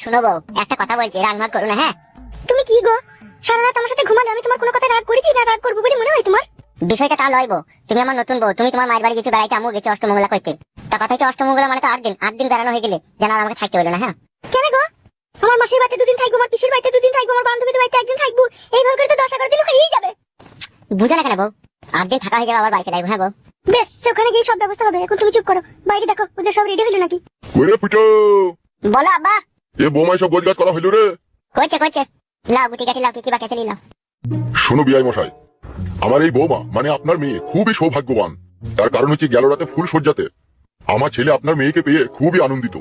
শুনো বউ, একটা কথা বলছি, রাগ মাগ করো না। হ্যাঁ, তুমি কি গো সারা রাত আমার সাথে ঘুমালে আমি তোমার কোনো কথা রাগ করেছি না রাগ করবো বলে মনে হয় তোমার? বিষয়টা তা লয় বউ, তুমি আমার নতুন বউ, তুমি তোমার মায়ের বাড়ি গেছো বেড়াইতে, আমিও গেছি অষ্টমঙ্গলা করতে। তা কথা হচ্ছে অষ্টমঙ্গলা মানে তো 8 দিন বেড়ানো হয়ে গেলে যেন আর আমাকে থাকতে বলো না। হ্যাঁ, কেন গো? আমার মাসির বাড়িতে 2 দিন থাকবো, আমার পিসির বাড়িতে 2 দিন থাকবো, আমার বান্ধবীদের বাড়িতে 1 দিন থাকবো, এইভাবে করে তো 10-11 দিন হয়েই যাবে। বুঝো না কেন বউ? 8 দিন থাকা হয়ে যাবে, আবার বাড়ি চলে যাবো। হ্যাঁ বউ, বেশ, সেখানে গিয়ে সব ব্যবস্থা হবে। এখন তুমি চুপ করো, বাইরে দেখো ওদের সব রেডি হলো নাকি। কইরে ফুটো, বলো আব্বা। এ বোমায় সব গোজগাজ করা হইল রে। করছে লাও গুটি কাটি লাও, কি বাকি লাও। শোনো বিআই মশাই, আমার এই বৌমা মানে আপনার মেয়ে খুবই সৌভাগ্যবান। তার কারণ হচ্ছে গেল রাতে ফুল সজ্জাতে আমার ছেলে আপনার মেয়েকে পেয়ে খুবই আনন্দিত।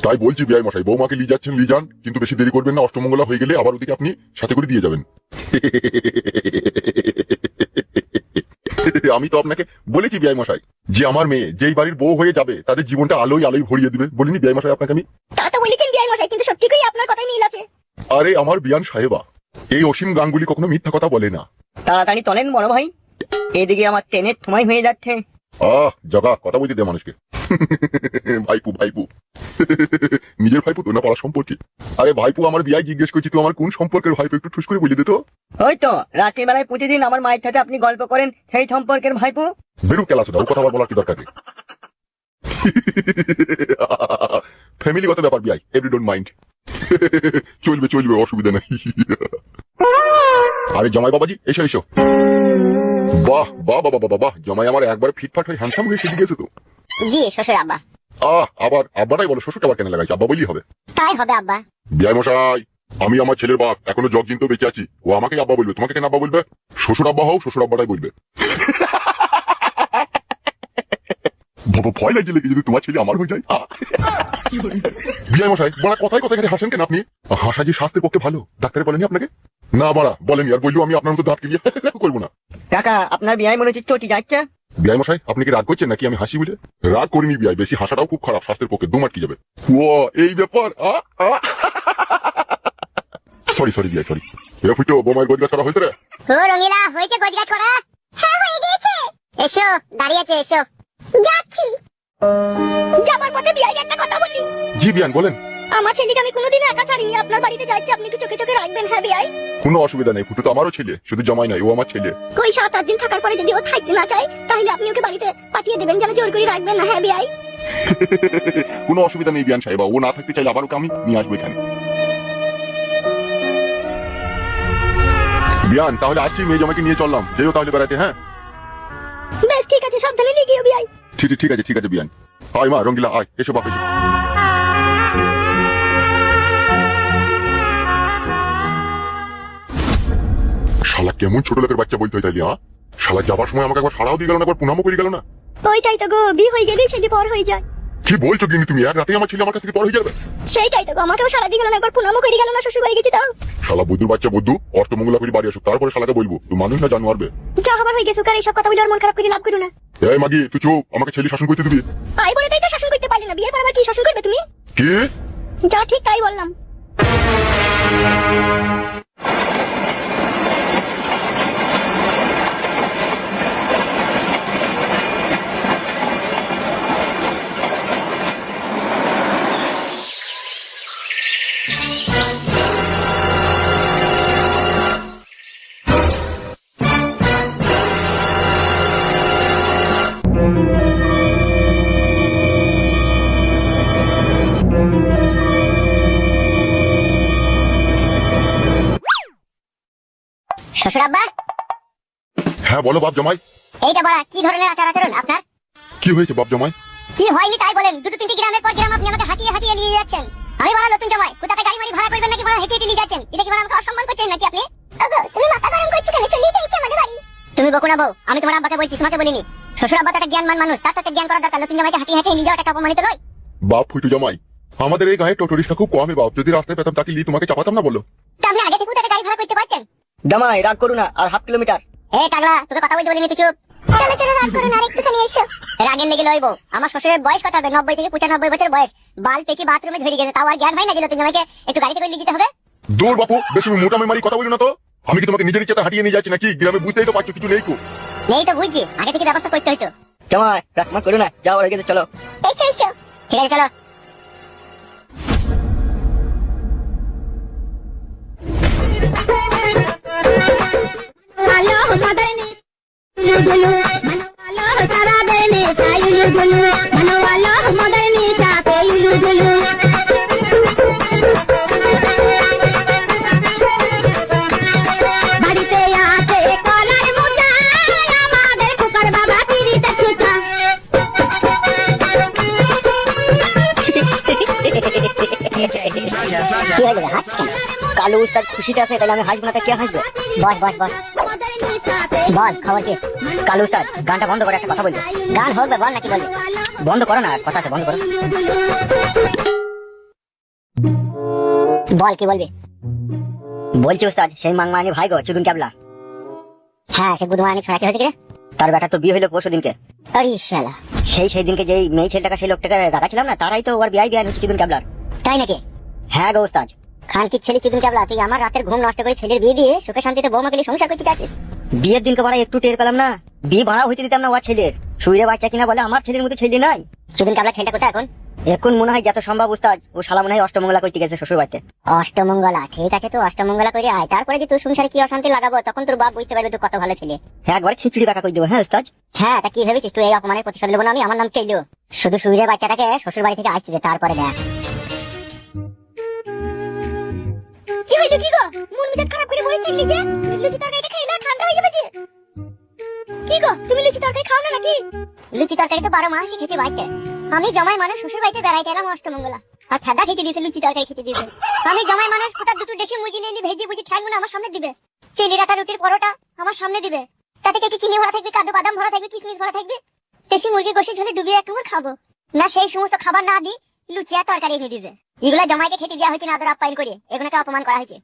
তাই বলছি বিআই মশাই, বৌমাকে নিয়ে যাচ্ছেন নিয়ে যান, কিন্তু বেশি দেরি করবেন না। অষ্টমঙ্গলা হয়ে গেলে আবার ওদিকে আপনি সাথে করে দিয়ে যাবেন। আমি তো আপনাকে বলেছি বিআই মশাই যে আমার মেয়ে যেই বাড়ির বউ হয়ে যাবে তাদের জীবনটা আলোয় আলোয় ভরিয়ে দিবে। বলিনি বিআই মশাই আপনাকে আমি? তা তো বলেছেন বিআই মশাই, কিন্তু সত্যি করে আপনার কথাই মিল আছে। আরে আমার বিয়ান সাহেবা, এই অসীম গাঙ্গুলি কখনো মিথ্যা কথা বলে না। তাড়াতাড়ি তোলেন বড় ভাই, এদিকে আমার ট্রেনের সময় হয়ে যাচ্ছে। জগা কথা বলতে দে মানুষকে। ভাইপু ভাইপু, নিজের ভাইপু তো না পাড়া সম্পর্কে। আরে ভাইপু, আমার বিয়ায় জিজ্ঞেস করছি তুই আমার কোন সম্পর্কের ভাইপু, একটু ঠুস করে বলে দে তো। ওই তো রাতের বেলায় প্রতিদিন আমার মায়ের সাথে আপনি গল্প করেন, সেই সম্পর্কের ভাইপো। বেরু কেলাস দাও, কথা বলার কি দরকার নেই। ফ্যামিলিগত ব্যাপার বিয়াই, এভরি ডোন্ট মাইন্ড। চলবে অসুবিধা নেই। আরে জামাই বাবাজি, এসো এসো। বাহ বাহ বাবা বাবা বাহ, জামাই আমার একবার ফিটফাট হয়ে হ্যান্ডসাম হয়ে সেদিকে গেছে তো। জি শ্বশুর আব্বা। আবার আব্বাটাই বলো, শ্বশুরটা আবার কেন লাগাইছে? আব্বা বললেই হবে। তাই হবে আব্বা। বিআই মশাই, আমি আমার ছেলের বাপ, এখনো জগজিন তো বেঁচে আছি। ও আমাকে আব্বা বলবে, তোমাকে কেন আব্বা বলবে? শ্বশুর আব্বা হও, শ্বশুর আব্বাটাই বলবে। বাবা ভয় লাগছে লেগে যদি তোমার ছেলে আমার হয়ে যায়। বিআই মশাই, বড়া কথায় কথায় হাসেন কেন আপনি? হাসা যে স্বাস্থ্যের পক্ষে ভালো, ডাক্তারে বলেনি আপনাকে? না বাড়া বলেনি, আর বললো আমি আপনার মতো দাঁত কিনিয়ে করবো না। কাকা, আপনার বিয়ে মনে হচ্ছে চটি যাচ্ছে। বিআই মশাই, আপনি কি রাগ করছেন নাকি আমি হাসি বলে? রাগ করিনি বিআই, বেশি হাসাটাও খুব খারাপ, স্বাস্থ্যের পক্ষে দুমাট কি যাবে। ও এই ব্যাপার। সরি বিআই সরি। এ ফুটো, বোমার গোজগাছ করা হয়েছে রে? ও রঙিলা, হয়েছে গোজগাছ করা? হ্যাঁ হয়ে গেছে। এসো, দাঁড়িয়ে আছে, এসো। যাচ্ছি। যাবার পথে বিআই একটা কথা বলি। জি বিয়ান বলেন। আমার ছেলেকে আমি কোনোদিন একা ছাড়িনি, আপনার বাড়িতে যাচ্ছি, আপনি একটু চোখে চোখে রাখবেন। হ্যাঁ বিআই। কোনো অসুবিধা নেই, ফুটু তো আমারও ছেলে, শুধু জামাই নাই, ও আমার ছেলে। কই 7-8 দিন থাকার পরে যদি ও থাকতে না চায় তাহলে আপনি ওকে বাড়িতে পাঠিয়ে দেবেন, যেন জোর করে রাখবেন না। হ্যাঁ বিআই। কোনো অসুবিধা নেই বিয়ান সাহেবা, ও না থাকতে চাইলে আবার ওকে আমি নিয়ে আসবো এখানে। বিয়ান তাহলে আসছি, মেয়ে জামাইকে নিয়ে চললাম, যেও তাহলে বেড়াতে। হ্যাঁ বেশ ঠিক আছে, সাবধানে লিখিও বিআই। ঠিক আছে বিয়ান। আয় মা রঙ্গিলা, আয়, এসো বাপ এসো। শালা কেমন ছোট লোকের বাচ্চা বলতে হয় তাইলে? শালা যাবার সময় আমাকে একবার সারাও দিয়ে গেল না, একবার পুনামও করে গেল না। ওইটাই তো গো, বিয়ে হয়ে গেলেই ছেলে পর হয়ে যায়। কি বলছো গিনি তুমি? এক রাতে আমার ছেলে আমার কাছ থেকে পর হয়ে যাবে? সেইটাই তো গো, আমাকেও সারা দিয়ে গেল না, একবার পুনামও করে গেল না, শ্বশুর বাড়ি গেছি তাও। শালা বুদ্ধুর বাচ্চা বুদ্ধু, অষ্টমঙ্গলা করে বাড়ি আসুক, তারপরে শালাকে বলবো তুই মানুষ না জানোয়ার বে। যা হবার হয়ে গেছে, কার এইসব কথা বলে আর মন খারাপ করে লাভ করো না। এই মাগি তুই চুপ, আমাকে ছেলে শাসন করতে দিবি? আই বলে তাই তো শাসন করতে পারলি না, বিয়ের পর আবার কি শাসন করবে তুমি? কি? যা ঠিক তাই বললাম। শ্বশুর আব্বা। হ্যাঁ বলো বাপ জামাই। এইটা বড়া কি ধরনের আচার আচরণ আপনার? কি হয়েছে বাপ জামাই? কি হয়নি তাই বলেন, 2-3টি গ্রামের পর গ্রাম আপনি আমাকে হাঁটিয়ে নিয়ে যাচ্ছেন। আমি বড় নতুন জামাই, কোথাতে গাড়ি মারি ভাড়া করবেন নাকি বড় হেঁটে নিয়ে যাচ্ছেন? এটা কি বড় আমাকে অসম্মান করছেন নাকি আপনি? ওগো তুমি মাথা গরম করছো কেন? চলিয়ে তো ইচ্ছে আমাদের বাড়ি। তুমি বকো না বউ, আমি তোমার আব্বাকে বলছি, তোমাকে বলিনি। শ্বশুর আব্বা তো একটা জ্ঞানমান মানুষ, তার তো জ্ঞান করার দরকার। নতুন জামাইকে হাঁটিয়ে নিয়ে যাওয়াটা অপমানিত নয়? বাপ ফুটু জামাই, আমাদের এই গায়ে টোটরিস্টা খুব কমই বাপ, যদি রাস্তায় পেতাম তাকে নিয়ে তোমাকে চাপাতাম না বললো। তা আপনি আগে থেকে তাকে গাড়ি ভাড়া করতে পারতেন। জামাই রাগ করু না, আর 1/2 কিলোমিটার। এ টাগলা, তোকে কথা বলতে বলিনি, তুই চুপ। চলো চলো, রাগ করো না, আর একটুখানি এসো। রাগের লেগে লইব, আমার শ্বশুরের বয়স কত হবে? 90 থেকে 95 বছর বয়স। বাল পেকি বাথরুমে ঝরে গেছে, তাও আর জ্ঞান হয় না যে নতুন জামাইকে একটু গাড়িতে করে নিয়ে যেতে হবে? দূর বাপু, বেশি মোটা মারি কথা বলি না তো। আমি কি তোমাকে নিজের ইচ্ছাতে হাঁটিয়ে নিয়ে যাচ্ছি নাকি? গ্রামে বুঝতেই তো পারছো কিছু নেই কো। নেই তো বুঝছি, আগে থেকে ব্যবস্থা করতে হইতো। জামাই রাগ করু না, যাও রেগে চলো। এসো এসো। ঠিক আছে চলো। আলো মাদারনি লুলু মানো আলো সারা দেনে চাই লুলু মানো আলো মাদারনি চাপে লুলু বাড়িতে আছে কলার মোটা আমাদের খোকার বাবা পিরিতে ছুটা কি হয়ে যাবে হাসছিস কেন? কালু উস্তাদ খুশিতে আছে, তাহলে আমি হাসবো না, তা কে হাসবে? বস বস বস, মাদারনি চাপে বল খবর কি? কালু উস্তাদ গানটা বন্ধ করে একটা কথা বলবে। গান হোক বা বল নাকি বলবি? বন্ধ করো না, কথা আছে, বন্ধ করো। বল কি বলবি? বলছি উস্তাদ, সেই মাংমানি ভাই গো চুদুন ক্যাবলা, হ্যাঁ সে বুধমারানি ছোড়া কি হয়েছে কি রে? তার বেটা তো বিয়ে হইলো পরশু দিনকে। আরে শালা, সেই দিনকে যেই মেয়ে ছেলেটাকে সেই লোকটাকে দেখাচ্ছিলাম না, তারাই তো ওর বিয়ে হচ্ছে চুদুন ক্যাবলার। তাই নাকি? হ্যাঁ গো উস্তাদ। খান কি ছেলে চিদুন ক্যাবলা, তুই আমার রাতের ঘুম নষ্ট করে ছেলের বিয়ে দিয়ে সুখে শান্তিতে বৌমা গেলে সংসার করতে চাচ্ছিস? বিয়ের দিনকে বড় একটু টের পেলাম না, বিয়ে ভাড়া হইতে দিতাম না ওর ছেলের। শুইরে বাচ্চা কিনা বলে আমার ছেলের মতো ছেলে নাই। চিদুন ক্যাবলা ছেলেটা কোথায় এখন? এখন মনে হয় যত সম্ভব উস্তাদ ও শালা মনে হয় অষ্টমঙ্গলা করতে গেছে শ্বশুর বাড়িতে। অষ্টমঙ্গলা, ঠিক আছে তো অষ্টমঙ্গলা করে আয়, তারপরে যে তোর সংসারে কি অশান্তি লাগাবো তখন তোর বাপ বুঝতে পারবে তুই কত ভালো ছেলে। একবার খিচুড়ি বাঁকা করে দেবো। হ্যাঁ উস্তাদ। হ্যাঁ তা কি ভেবেছিস তুই এই অপমানের প্রতিশোধ নেবো না আমি? আমার নাম কেলো, শুধু শুইরে বাচ্চাটাকে শ্বশুর বাড়ি থেকে আসতে দে, তারপরে দেখ। কি হইলো কি গো? মন মেজাজ খারাপ করে বসে থাকলি যে? লুচি তরকারিটা খাইলে ঠান্ডা হয়ে যাবে যে। কি গো, তুমি লুচি তরকারি খাও না নাকি? লুচি তরকারি তো 12 মাসই খেতে বাড়িতে। আমি জমাই মানুষ শ্বশুর বাড়িতে বেড়াইতে এলাম অষ্টমঙ্গলা, আর ফেদা খেতে দিয়েছে, লুচি তরকারি খেতে দিয়েছে। আমি জমাই মানুষ কোথাও দুটো দেশি মুরগি নিয়ে ভেজে ভুজি ঠ্যাংগুলো আমার সামনে দিবে, চিলি রাখা রুটির পরোটা আমার সামনে দিবে, তাতে একটু চিনি ভরা থাকবে, কাজু বাদাম ভরা থাকবে, কিশমিশ ভরা থাকবে, দেশি মুরগি গোশে ঝোলে ডুবিয়ে এক মুহূর্ত খাবো না। সেই সমস্ত খাবার না দি লুচি আর তরকারি এনে দিয়েছে। এগুলা জমাইকে খেতে দেওয়া হয়েছে না, আদর আপ্যায়ন করে এগুলোকে অপমান করা হয়েছে।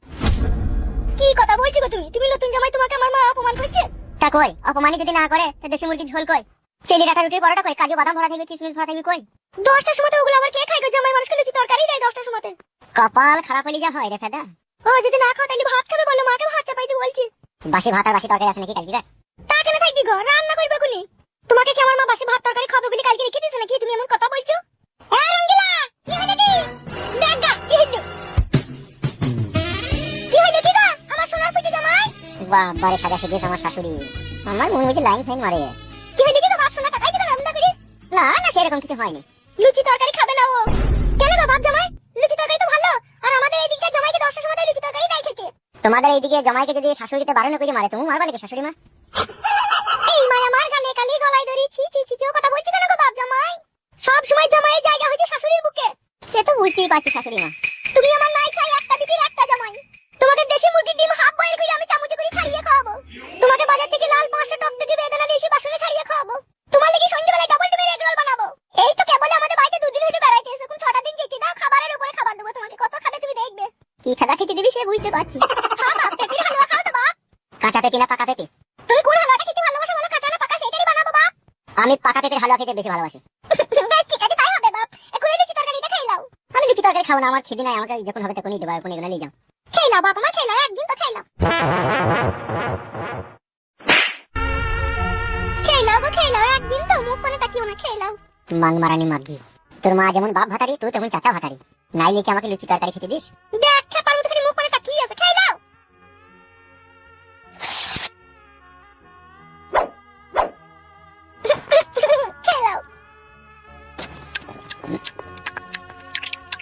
কি কথা বলছো গো তুমি? তুমি নতুন জামাই, তোমাকে আমার মা অপমান করছে? তা কই অপমানই যদি না করে তা দেশি মুরগির ঝোল কই, চিলি রাখা রুটির পরোটা কই, কাজু বাদাম ভরা থাকবে, কিশমিশ ভরা থাকবে কই? 10টার সময় ওগুলো আবার কে খায় গো? জামাই মানুষকে লুচি তরকারি দেয় 10টার সময়। কপাল খারাপ হলে যা হয় রে ফেদা। ও যদি না খাও তাহলে ভাত খাবে, বলো মাকে ভাত চাপাইতে বলছি। বাসি ভাত আর বাসি তরকারি আছে নাকি কালকে? তা কেন থাকবি গো, রান্না করবে কোনি? তোমাকে কি আমার মা বাসি ভাত তরকারি খাবে বলে কালকে রেখে দিয়েছে নাকি? তুমি এমন কথা বলছো? এ রঙ্গিলা, কি হলো কি? দেখ গা, কি হলো? কি হলো কি গো? আমার সোনার ফুটে জামাই? বাবারে সাজা সেজে আমার শাশুড়ি, আমার মনে হচ্ছে লাইন ফাইন মারে। কি হলো কি গো? বাপ সোনা কাকাই যাবে না করি? না না সেরকম কিছু হয়নি। লুচি তরকারি খাবে না ও? কেন গো বাপ জামাই? লুচি তরকারি তো ভালো, আর আমাদের এইদিকে জামাইকে 10টার সময় লুচি তরকারি দেয় খেতে। তোমাদের এইদিকে জমাইকে যদি শাশুড়িতে বারণ করে মারে তুমি মারবা নাকি শাশুড়ি মা? এই মায়া মার গালে কালি গলায় দড়ি, ছি ছি ছি, ও কথা বলছো কেন গো বাপ জামাই? সব সময় জামাইয়ের জায়গা হচ্ছে শাশুড়ির বুকে। সে তো বুঝতেই পারছি শাশুড়ি মা। তুমি আমার নাই খাই একটা বিটির একটা জামাই। তোমাকে দেশি মুরগির ডিম হাফ বয়েল করে আমি চামচে করে ছাড়িয়ে খাওয়াবো। তোমাকে বাজার থেকে লাল 500 টকটকে বেদানা লিয়ে এসে বাসনে ছাড়িয়ে খাওয়াবো। তোমার লাগি সন্ধ্যাবেলায় ডাবল ডিমের এগ রোল বানাবো। এই তো কেবল আমাদের বাড়িতে 2 দিন হইলো বেড়াইতে এসে, কোন 6টা দিন যেতে দাও, খাবারের উপরে খাবার দেবো তোমাকে, কত খাবে তুমি দেখবে। কি খাদা খেতে দিবি সে বুঝতে পারছি। হ্যাঁ বাপ, পেঁপের হালুয়া খাও তো বাপ। কাঁচা পেঁপে না পাকা পেঁপে? তুমি কোন হালুয়াটা খেতে ভালোবাসো বলো, কাঁচা না পাকা সেটাই বানাবো বাপ। আমি পাকা পেঁপের হালুয়া খেতে বেশি ভালোবাসি। বেশ ঠিক আছে, তাই হবে বাপ। এখন এই লুচি তরকারিটা খেয়ে নাও। আমি লুচি তরকারি খাবো না, আমার খিদে নাই, আমাকে যখন হবে তখনই দেবো, এখন এগুলো নিয়ে যাও। খেয়ে নাও বাপ, আমার খেয়ে নাও, একদিন তো খেয়ে নাও। খেয়ে নাও গো, খেয়ে নাও, একদিন তো, মুখ মানে তাকিও না, খেয়ে নাও। মাং মারানি মাগি, তোর মা যেমন বাপ ভাতারি তুই তেমন চাচা ভাতারি, নাইলে কি আমাকে লুচি তরকারি খেতে দিস? দেখ